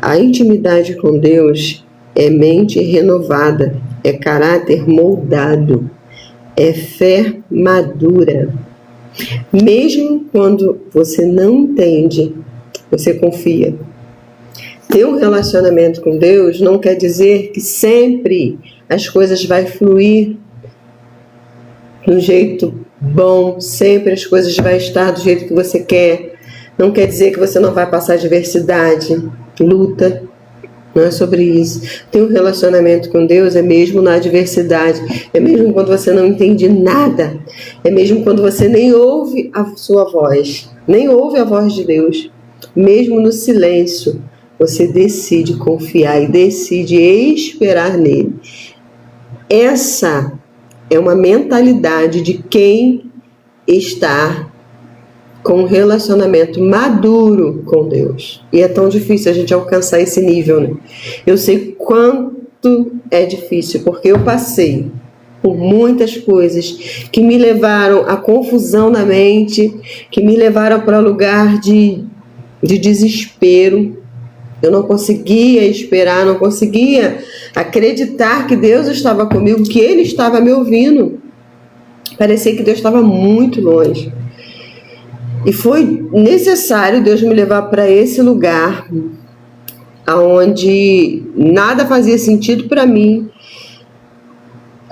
A intimidade com Deus é mente renovada, é caráter moldado, é fé madura. Mesmo quando você não entende, você confia. Ter um relacionamento com Deus não quer dizer que sempre as coisas vão fluir do jeito bom, sempre as coisas vão estar do jeito que você quer. Não quer dizer que você não vai passar adversidade, luta. Não é sobre isso. Ter um relacionamento com Deus é mesmo na adversidade, é mesmo quando você não entende nada, é mesmo quando você nem ouve a sua voz, nem ouve a voz de Deus. Mesmo no silêncio, você decide confiar e decide esperar nele. Essa é uma mentalidade de quem está com um relacionamento maduro com Deus. E é tão difícil a gente alcançar esse nível, né? Eu sei quanto é difícil, porque eu passei por muitas coisas que me levaram à confusão na mente, que me levaram para lugar de desespero. Eu não conseguia esperar, não conseguia acreditar que Deus estava comigo, que Ele estava me ouvindo. Parecia que Deus estava muito longe. E foi necessário Deus me levar para esse lugar onde nada fazia sentido para mim,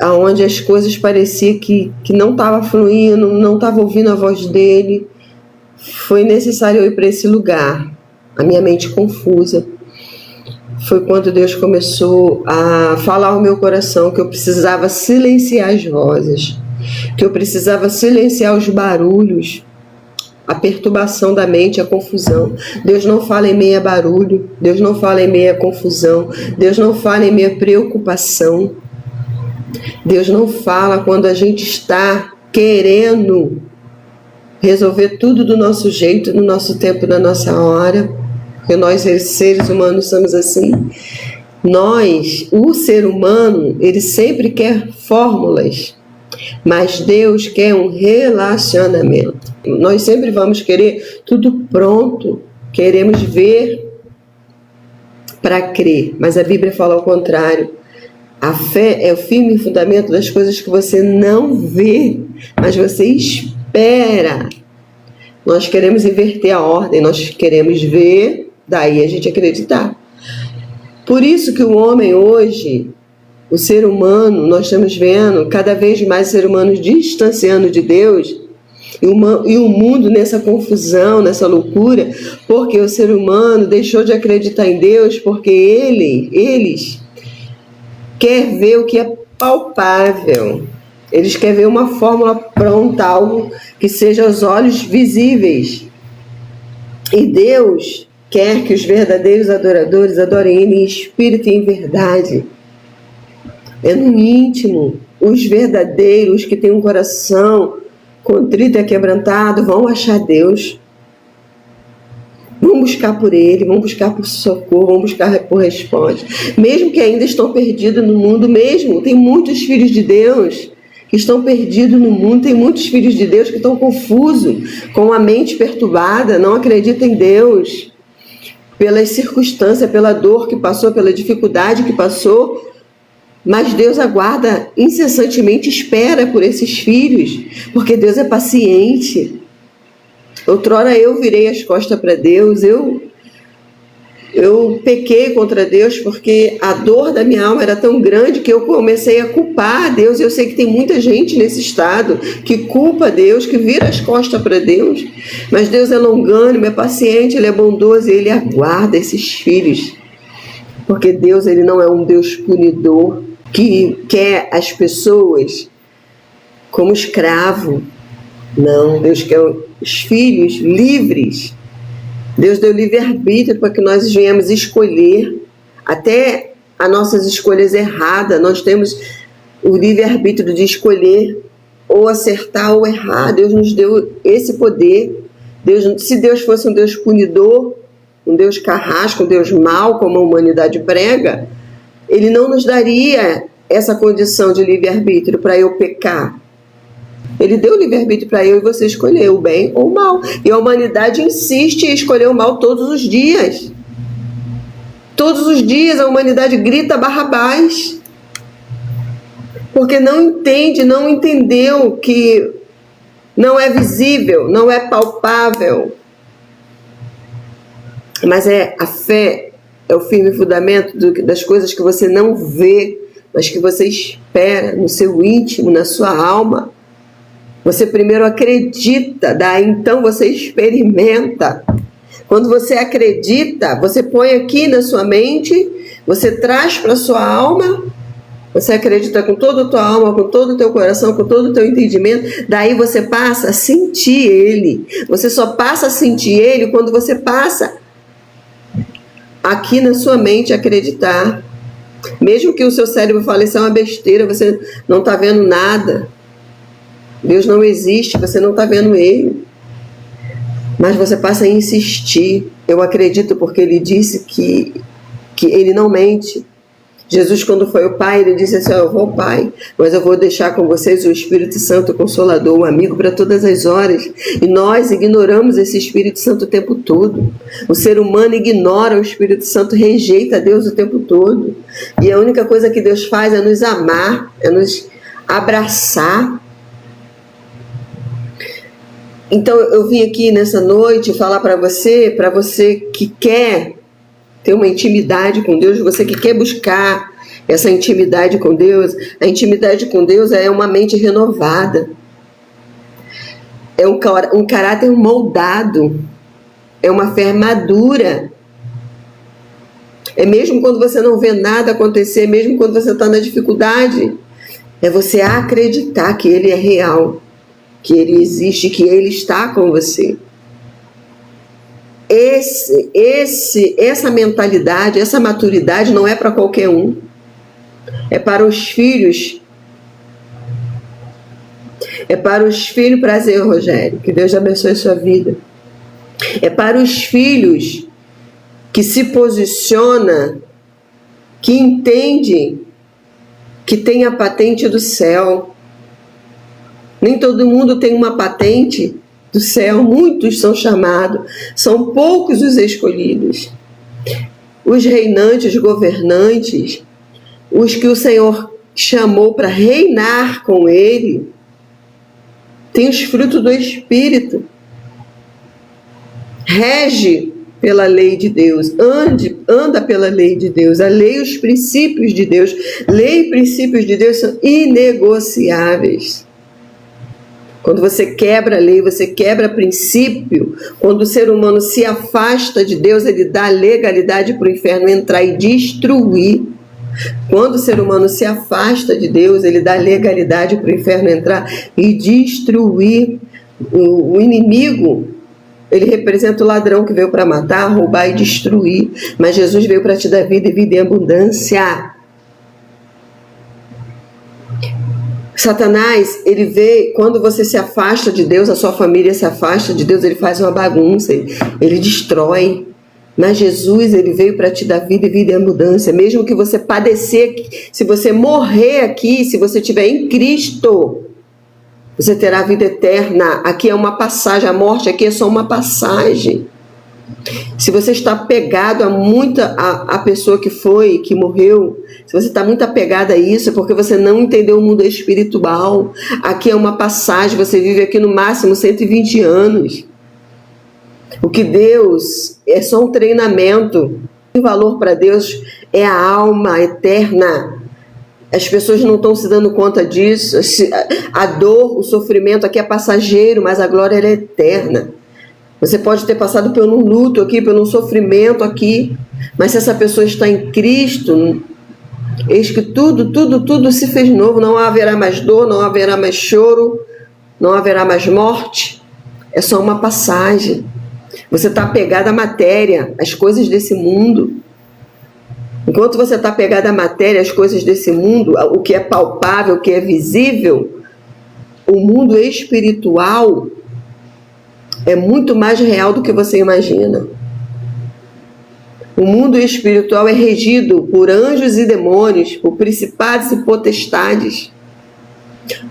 onde as coisas pareciam que não estava fluindo, não estava ouvindo a voz dele. Foi necessário eu ir para esse lugar, a minha mente confusa. Foi quando Deus começou a falar ao meu coração que eu precisava silenciar as vozes, que eu precisava silenciar os barulhos, a perturbação da mente, a confusão. Deus não fala em meio a barulho, Deus não fala em meio a confusão, Deus não fala em meio a preocupação. Deus não fala quando a gente está querendo resolver tudo do nosso jeito, no nosso tempo, na nossa hora. Porque nós, seres humanos, somos assim. O ser humano, ele sempre quer fórmulas, mas Deus quer um relacionamento. Nós sempre vamos querer tudo pronto, queremos ver para crer, mas a Bíblia fala ao contrário. A fé é o firme fundamento das coisas que você não vê, mas você espera. Nós queremos inverter a ordem, nós queremos ver, daí a gente acreditar. Por isso que o homem hoje, o ser humano, nós estamos vendo cada vez mais ser humanos distanciando de Deus e o mundo nessa confusão, nessa loucura, porque o ser humano deixou de acreditar em Deus, porque eles quer ver o que é palpável. Eles querem ver uma fórmula pronta, algo que seja aos olhos visíveis. E Deus quer que os verdadeiros adoradores adorem Ele em espírito e em verdade. É no íntimo. Os verdadeiros que têm um coração contrito e quebrantado vão achar Deus. Vão buscar por Ele, vão buscar por socorro, vão buscar por resposta. Mesmo que ainda estão perdidos no mundo, mesmo, tem muitos filhos de Deus que estão perdidos no mundo, tem muitos filhos de Deus que estão confusos, com a mente perturbada, não acreditam em Deus, pelas circunstâncias, pela dor que passou, pela dificuldade que passou, mas Deus aguarda incessantemente, espera por esses filhos, porque Deus é paciente. Outrora eu virei as costas para Deus, eu pequei contra Deus porque a dor da minha alma era tão grande que eu comecei a culpar a Deus. Eu sei que tem muita gente nesse estado que culpa Deus, que vira as costas para Deus, mas Deus é longânimo, é paciente, Ele é bondoso e Ele aguarda esses filhos, porque Deus, Ele não é um Deus punidor que quer as pessoas como escravo. Não, Deus quer os filhos livres. Deus deu livre-arbítrio para que nós venhamos escolher, até as nossas escolhas erradas, nós temos o livre-arbítrio de escolher ou acertar ou errar. Deus nos deu esse poder. Se Deus fosse um Deus punidor, um Deus carrasco, um Deus mau, como a humanidade prega, Ele não nos daria essa condição de livre-arbítrio para eu pecar. Ele deu livre-arbítrio para eu e você escolher o bem ou o mal. E a humanidade insiste em escolher o mal todos os dias. Todos os dias a humanidade grita Barrabás, porque não entende, não entendeu que não é visível, não é palpável, mas a fé é o firme fundamento das coisas que você não vê, mas que você espera no seu íntimo, na sua alma. Você primeiro acredita, daí então você experimenta. Quando você acredita, você põe aqui na sua mente, você traz para a sua alma, você acredita com toda a tua alma, com todo o teu coração, com todo o teu entendimento, daí você passa a sentir ele. Você só passa a sentir ele quando você passa aqui na sua mente acreditar. Mesmo que o seu cérebro fale, isso é uma besteira, você não está vendo nada. Deus não existe, você não está vendo ele. Mas você passa a insistir. Eu acredito porque ele disse que ele não mente. Jesus, quando foi ao Pai, ele disse assim: eu vou ao Pai, mas eu vou deixar com vocês o Espírito Santo, o Consolador, o amigo para todas as horas. E nós ignoramos esse Espírito Santo o tempo todo. O ser humano ignora o Espírito Santo, rejeita Deus o tempo todo. E a única coisa que Deus faz é nos amar, é nos abraçar. Então eu vim aqui nessa noite falar para você que quer ter uma intimidade com Deus, você que quer buscar essa intimidade com Deus. A intimidade com Deus é uma mente renovada, é um caráter moldado, é uma fé madura. É mesmo quando você não vê nada acontecer, mesmo quando você está na dificuldade, é você acreditar que Ele é real, que Ele existe, que Ele está com você. Essa mentalidade, essa maturidade não é para qualquer um. É para os filhos. É para os filhos, prazer, Rogério, que Deus abençoe a sua vida. É para os filhos que se posiciona, que entende que tem a patente do céu. Nem todo mundo tem uma patente do céu, muitos são chamados, são poucos os escolhidos. Os reinantes, governantes, os que o Senhor chamou para reinar com Ele, têm os frutos do Espírito. Rege pela lei de Deus, anda pela lei de Deus, a lei e os princípios de Deus. Lei e princípios de Deus são inegociáveis. Quando você quebra a lei, você quebra princípio. Quando o ser humano se afasta de Deus, ele dá legalidade para o inferno entrar e destruir. Quando o ser humano se afasta de Deus, ele dá legalidade para o inferno entrar e destruir. O inimigo, ele representa o ladrão que veio para matar, roubar e destruir. Mas Jesus veio para te dar vida e vida em abundância. Satanás, ele vê, quando você se afasta de Deus, a sua família se afasta de Deus, ele faz uma bagunça, ele destrói. Mas Jesus, ele veio para te dar vida e vida em abundância. Mesmo que você padecer, se você morrer aqui, se você estiver em Cristo, você terá vida eterna. Aqui é uma passagem, a morte aqui é só uma passagem. Se você está apegado a pessoa que morreu, se você está muito apegado a isso, é porque você não entendeu o mundo espiritual. Aqui é uma passagem, você vive aqui no máximo 120 anos. O que Deus é só um treinamento. O valor para Deus é a alma eterna. As pessoas não estão se dando conta disso. A dor, o sofrimento aqui é passageiro, mas a glória é eterna. Você pode ter passado por um luto aqui, por um sofrimento aqui, mas se essa pessoa está em Cristo, eis que tudo se fez novo. Não haverá mais dor, não haverá mais choro, não haverá mais morte. É só uma passagem. Você está apegado à matéria, às coisas desse mundo. Enquanto você está apegado à matéria, às coisas desse mundo, o que é palpável, o que é visível, o mundo espiritual é muito mais real do que você imagina. O mundo espiritual é regido por anjos e demônios, por principados e potestades.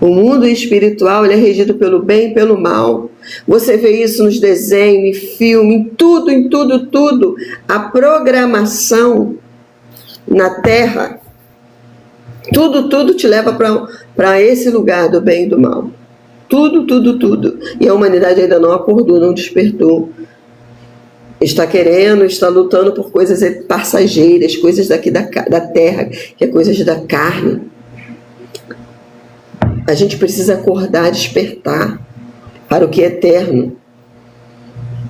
O mundo espiritual, ele é regido pelo bem e pelo mal. Você vê isso nos desenhos, em filme, em tudo. A programação na Terra, tudo te leva para esse lugar do bem e do mal. Tudo. E a humanidade ainda não acordou, não despertou. Está lutando por coisas passageiras, coisas daqui da Terra, que é coisas da carne. A gente precisa acordar, despertar para o que é eterno.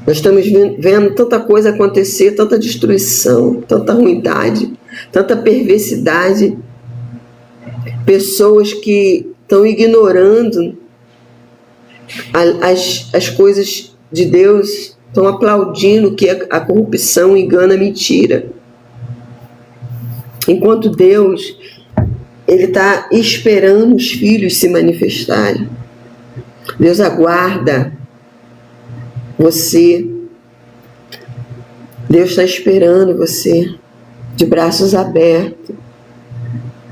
Nós estamos vendo tanta coisa acontecer, tanta destruição, tanta ruindade, tanta perversidade. Pessoas que estão ignorando as coisas de Deus, estão aplaudindo que a corrupção engana a mentira. Enquanto Deus, Ele está esperando os filhos se manifestarem. Deus aguarda você. Deus está esperando você de braços abertos.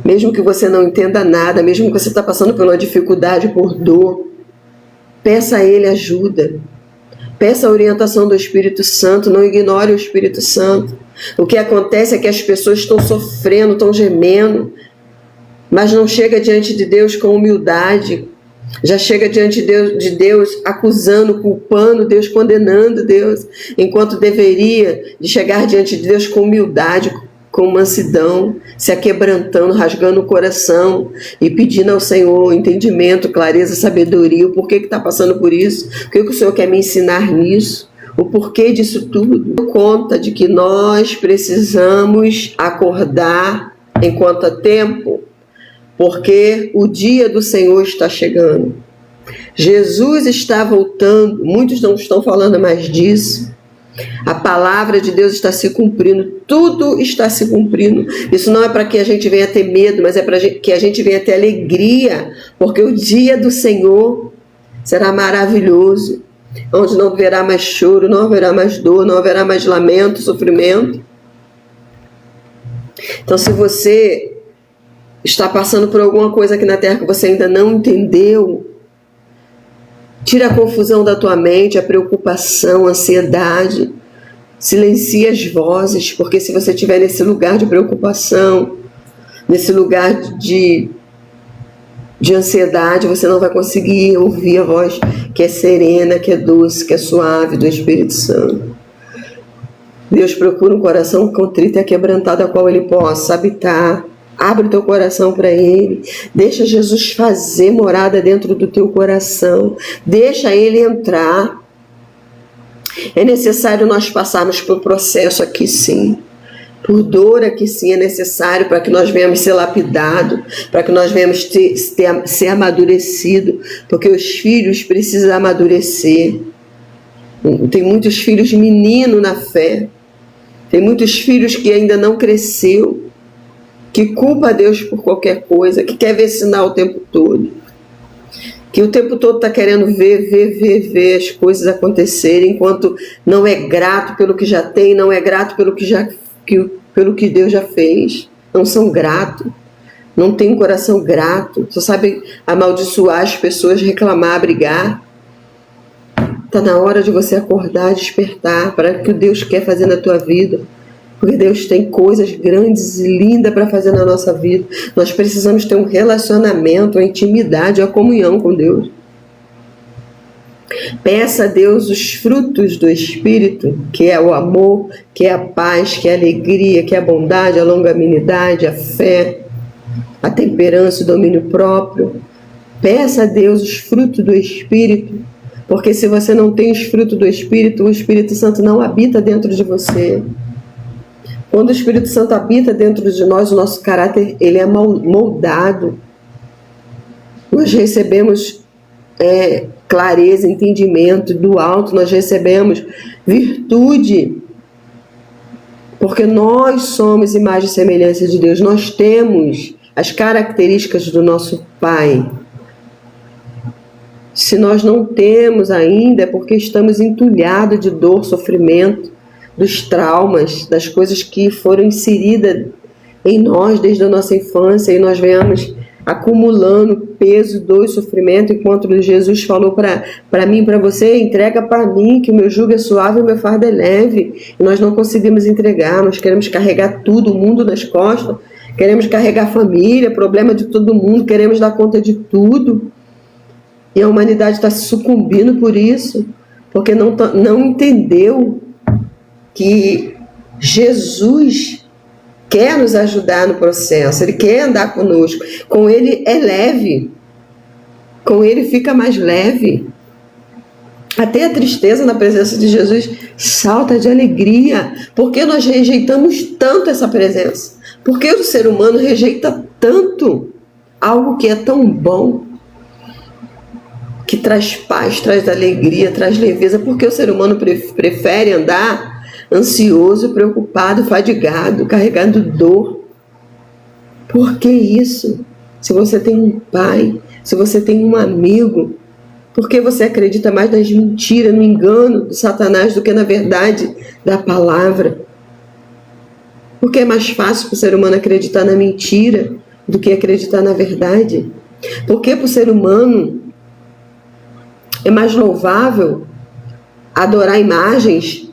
Mesmo que você não entenda nada, mesmo que você está passando por uma dificuldade, por dor, peça a Ele ajuda. Peça a orientação do Espírito Santo, não ignore o Espírito Santo. O que acontece é que as pessoas estão sofrendo, estão gemendo, mas não chega diante de Deus com humildade. Já chega diante de Deus acusando, culpando Deus, condenando Deus, enquanto deveria de chegar diante de Deus com humildade, com mansidão, se aquebrantando, rasgando o coração e pedindo ao Senhor entendimento, clareza, sabedoria, o porquê que está passando por isso, o que o Senhor quer me ensinar nisso, o porquê disso tudo. Conta de que nós precisamos acordar enquanto há tempo, porque o dia do Senhor está chegando. Jesus está voltando, muitos não estão falando mais disso. A palavra de Deus está se cumprindo, tudo está se cumprindo. Isso não é para que a gente venha ter medo, mas é para que a gente venha ter alegria, porque o dia do Senhor será maravilhoso, onde não haverá mais choro, não haverá mais dor, não haverá mais lamento, sofrimento. Então, se você está passando por alguma coisa aqui na terra que você ainda não entendeu, tira a confusão da tua mente, a preocupação, a ansiedade. Silencia as vozes, porque se você estiver nesse lugar de preocupação, nesse lugar de ansiedade, você não vai conseguir ouvir a voz que é serena, que é doce, que é suave do Espírito Santo. Deus procura um coração contrito e quebrantado, a qual Ele possa habitar. Abre o teu coração para Ele. Deixa Jesus fazer morada dentro do teu coração. Deixa Ele entrar. É necessário nós passarmos por processo aqui sim. Por dor aqui sim é necessário para que nós venhamos ser lapidados, para que nós venhamos ser amadurecidos, porque os filhos precisam amadurecer. Tem muitos filhos meninos na fé. Tem muitos filhos que ainda não cresceu, que culpa a Deus por qualquer coisa, que quer ver sinal o tempo todo, que o tempo todo está querendo ver as coisas acontecerem, enquanto não é grato pelo que já tem, não é grato pelo que Deus já fez, não são gratos, não tem um coração grato, só sabe amaldiçoar as pessoas, reclamar, brigar. Está na hora de você acordar, despertar para o que Deus quer fazer na tua vida. Porque Deus tem coisas grandes e lindas para fazer na nossa vida. Nós precisamos ter um relacionamento, uma intimidade, uma comunhão com Deus. Peça a Deus os frutos do Espírito, que é o amor, que é a paz, que é a alegria, que é a bondade, a longanimidade, a fé, a temperança, o domínio próprio. Peça a Deus os frutos do Espírito, porque se você não tem os frutos do Espírito, o Espírito Santo não habita dentro de você. Quando o Espírito Santo habita dentro de nós, o nosso caráter ele é moldado. Nós recebemos clareza, entendimento do alto, nós recebemos virtude, porque nós somos imagem e semelhança de Deus. Nós temos as características do nosso Pai. Se nós não temos ainda, é porque estamos entulhados de dor, sofrimento, dos traumas, das coisas que foram inseridas em nós desde a nossa infância, e nós venhamos acumulando peso, dor e sofrimento, enquanto Jesus falou para mim, para você, entrega para mim, que o meu jugo é suave e o meu fardo é leve. E nós não conseguimos entregar, nós queremos carregar tudo, o mundo nas costas, queremos carregar a família, problema de todo mundo, queremos dar conta de tudo. E a humanidade está sucumbindo por isso, porque não entendeu que Jesus quer nos ajudar no processo, Ele quer andar conosco. Com Ele é leve, com Ele fica mais leve. Até a tristeza na presença de Jesus salta de alegria. Porque nós rejeitamos tanto essa presença? Porque o ser humano rejeita tanto algo que é tão bom, que traz paz, traz alegria, traz leveza? Porque o ser humano prefere andar ansioso, preocupado, fadigado, carregando dor. Por que isso? Se você tem um pai, se você tem um amigo, por que você acredita mais nas mentiras, no engano de Satanás do que na verdade da palavra? Porque é mais fácil para o ser humano acreditar na mentira do que acreditar na verdade? Porque para o ser humano é mais louvável adorar imagens,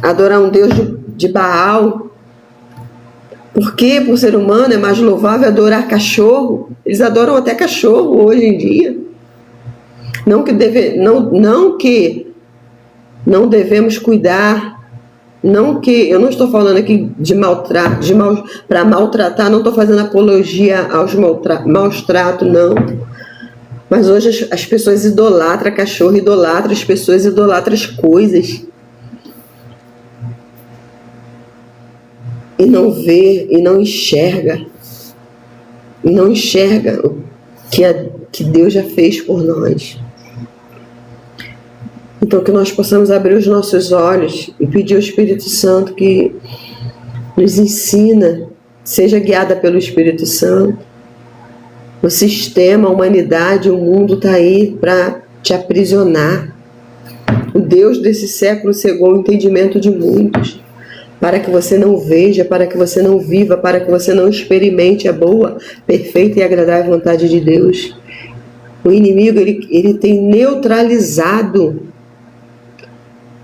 adorar um Deus de Baal? Porque para o ser humano é mais louvável adorar cachorro? Eles adoram até cachorro hoje em dia. Não que não devemos cuidar, eu não estou falando aqui para maltratar, não estou fazendo apologia aos maus tratos, não. Mas hoje as pessoas idolatram cachorro, idolatram as pessoas, idolatram as coisas. E não vê, e não enxerga. E não enxerga o que Deus já fez por nós. Então que nós possamos abrir os nossos olhos e pedir ao Espírito Santo que nos ensina, seja guiada pelo Espírito Santo. O sistema, a humanidade, o mundo está aí para te aprisionar. O Deus desse século cegou o entendimento de muitos, para que você não veja, para que você não viva, para que você não experimente a boa, perfeita e agradável vontade de Deus. O inimigo, ele tem neutralizado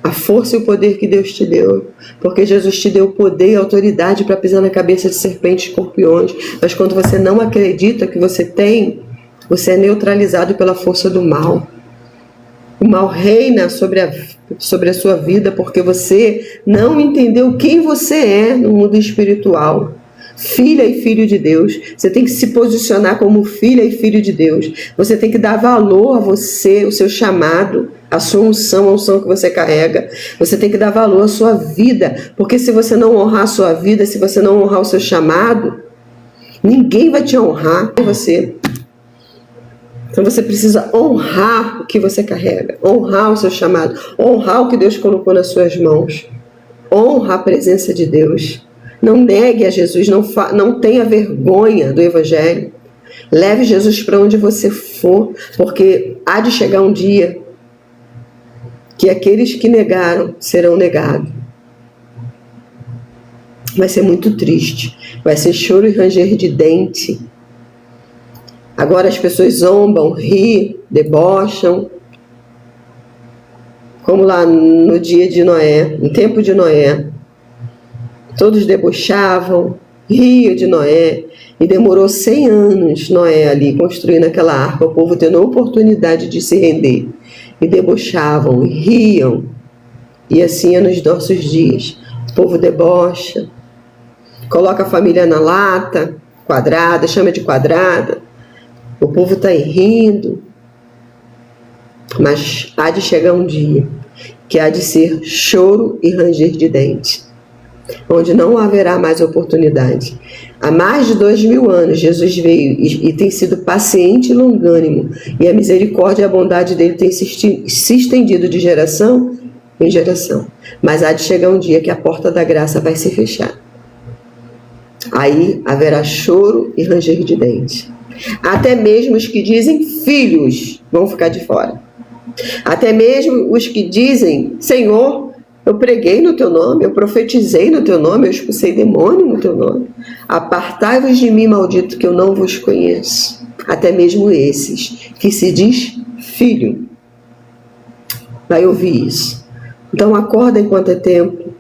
a força e o poder que Deus te deu, porque Jesus te deu poder e autoridade para pisar na cabeça de serpentes e escorpiões. Mas quando você não acredita que você tem, você é neutralizado pela força do mal. O mal reina sobre a sua vida porque você não entendeu quem você é no mundo espiritual. Filha e filho de Deus. Você tem que se posicionar como filha e filho de Deus. Você tem que dar valor a você, o seu chamado, a sua unção, a unção que você carrega. Você tem que dar valor à sua vida, porque se você não honrar a sua vida, se você não honrar o seu chamado, ninguém vai te honrar, é você. Então você precisa honrar o que você carrega, honrar o seu chamado, honrar o que Deus colocou nas suas mãos. Honra a presença de Deus. Não negue a Jesus, não tenha vergonha do Evangelho. Leve Jesus para onde você for, porque há de chegar um dia que aqueles que negaram serão negados. Vai ser muito triste, vai ser choro e ranger de dente. Agora as pessoas zombam, riem, debocham, como lá no dia de Noé, no tempo de Noé. Todos debochavam, riam de Noé, e demorou 100 anos Noé ali construindo aquela arca, o povo tendo a oportunidade de se render. E debochavam, e riam, e assim é nos nossos dias. O povo debocha, coloca a família na lata, quadrada, chama de quadrada. O povo está rindo, mas há de chegar um dia que há de ser choro e ranger de dente, onde não haverá mais oportunidade. Há mais de 2000 anos Jesus veio e tem sido paciente e longânimo, e a misericórdia e a bondade dele tem se estendido de geração em geração. Mas há de chegar um dia que a porta da graça vai se fechar. Aí haverá choro e ranger de dente. Até mesmo os que dizem filhos vão ficar de fora. Até mesmo os que dizem Senhor, Eu preguei no teu nome, eu profetizei no teu nome, eu expulsei demônio no teu nome. Apartai-vos de mim, maldito, que eu não vos conheço. Até mesmo esses que se diz filho vai ouvir isso. Então acorda enquanto é tempo.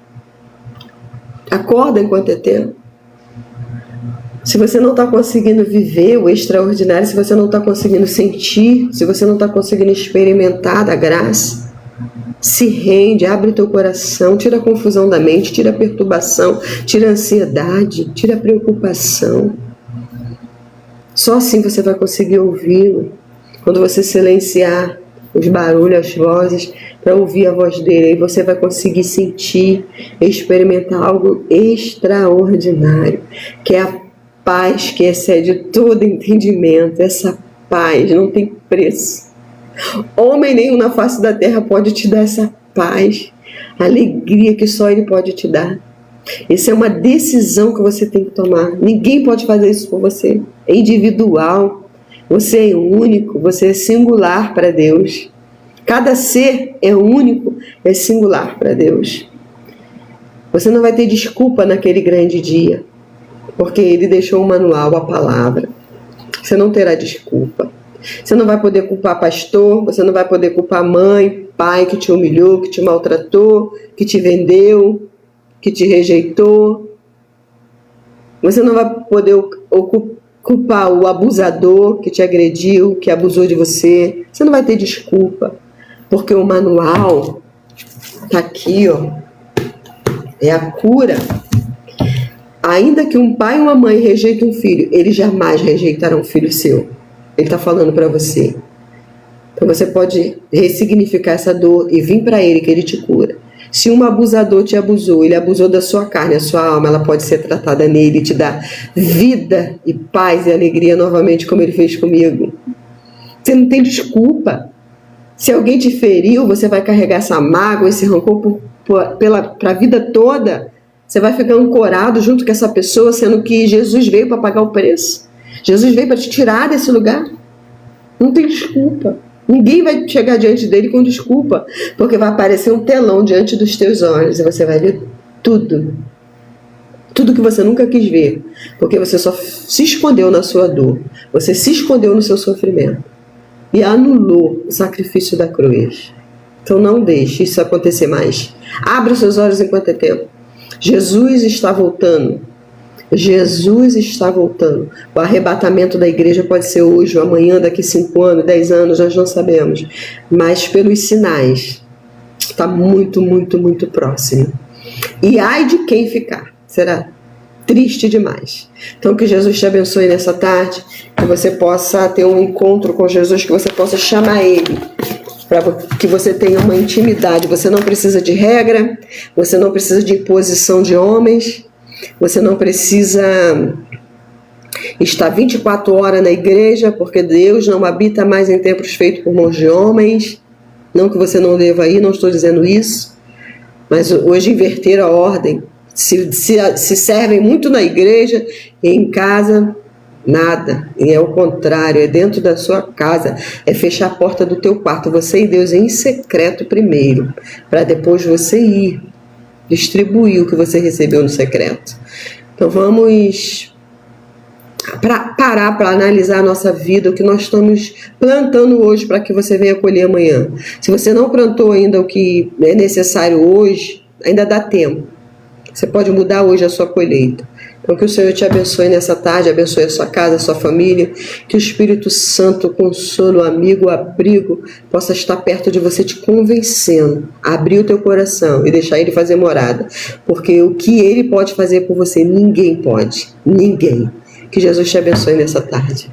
Acorda enquanto é tempo. Se você não está conseguindo viver o extraordinário, se você não está conseguindo sentir, se você não está conseguindo experimentar da graça, se rende, abre teu coração, tira a confusão da mente, tira a perturbação, tira a ansiedade, tira a preocupação. Só assim você vai conseguir ouvi-lo. Quando você silenciar os barulhos, as vozes, para ouvir a voz dele, aí você vai conseguir sentir, experimentar algo extraordinário, que é a paz que excede todo entendimento. Essa paz não tem preço. Homem nenhum na face da terra pode te dar essa paz, alegria que só ele pode te dar. Essa é uma decisão que você tem que tomar. Ninguém pode fazer isso por você. É individual. Você é único, você é singular para Deus. Cada ser é único, é singular para Deus. Você não vai ter desculpa naquele grande dia, porque ele deixou o manual, a palavra. Você não terá desculpa. Você não vai poder culpar pastor, você não vai poder culpar mãe, pai que te humilhou, que te maltratou, que te vendeu, que te rejeitou. Você não vai poder culpar o abusador que te agrediu, que abusou de você. Você não vai ter desculpa, porque o manual está aqui, ó. É a cura. Ainda que um pai e uma mãe rejeitem um filho, eles jamais rejeitarão um filho seu. Ele está falando para você. Então você pode ressignificar essa dor e vir para ele, que ele te cura. Se um abusador te abusou, ele abusou da sua carne, a sua alma, ela pode ser tratada nele e te dar vida e paz e alegria novamente, como ele fez comigo. Você não tem desculpa. Se alguém te feriu, você vai carregar essa mágoa, esse rancor para a vida toda. Você vai ficar ancorado junto com essa pessoa, sendo que Jesus veio para pagar o preço. Jesus veio para te tirar desse lugar. Não tem desculpa. Ninguém vai chegar diante dele com desculpa, porque vai aparecer um telão diante dos teus olhos e você vai ver tudo. Tudo que você nunca quis ver, porque você só se escondeu na sua dor. Você se escondeu no seu sofrimento e anulou o sacrifício da cruz. Então não deixe isso acontecer mais. Abra os seus olhos enquanto é tempo. Jesus está voltando. Jesus está voltando. O arrebatamento da igreja pode ser hoje, ou amanhã, daqui 5 anos, 10 anos, nós não sabemos. Mas pelos sinais, está muito, muito, muito próximo. E ai de quem ficar. Será triste demais. Então que Jesus te abençoe nessa tarde, que você possa ter um encontro com Jesus, que você possa chamar Ele, para que você tenha uma intimidade. Você não precisa de regra, você não precisa de imposição de homens, você não precisa estar 24 horas na igreja, porque Deus não habita mais em templos feitos por mãos de homens. Não que você não deva ir, não estou dizendo isso, mas hoje inverteram a ordem. Se servem muito na igreja e em casa nada, e é o contrário, é dentro da sua casa, é fechar a porta do teu quarto, você e Deus em secreto primeiro, para depois você ir distribuir o que você recebeu no secreto. Então vamos parar para analisar a nossa vida, o que nós estamos plantando hoje para que você venha colher amanhã. Se você não plantou ainda o que é necessário hoje, ainda dá tempo. Você pode mudar hoje a sua colheita. Então que o Senhor te abençoe nessa tarde, abençoe a sua casa, a sua família, que o Espírito Santo, o consolo, o amigo, o abrigo, possa estar perto de você te convencendo, a abrir o teu coração e deixar Ele fazer morada, porque o que Ele pode fazer por você, ninguém pode, ninguém. Que Jesus te abençoe nessa tarde.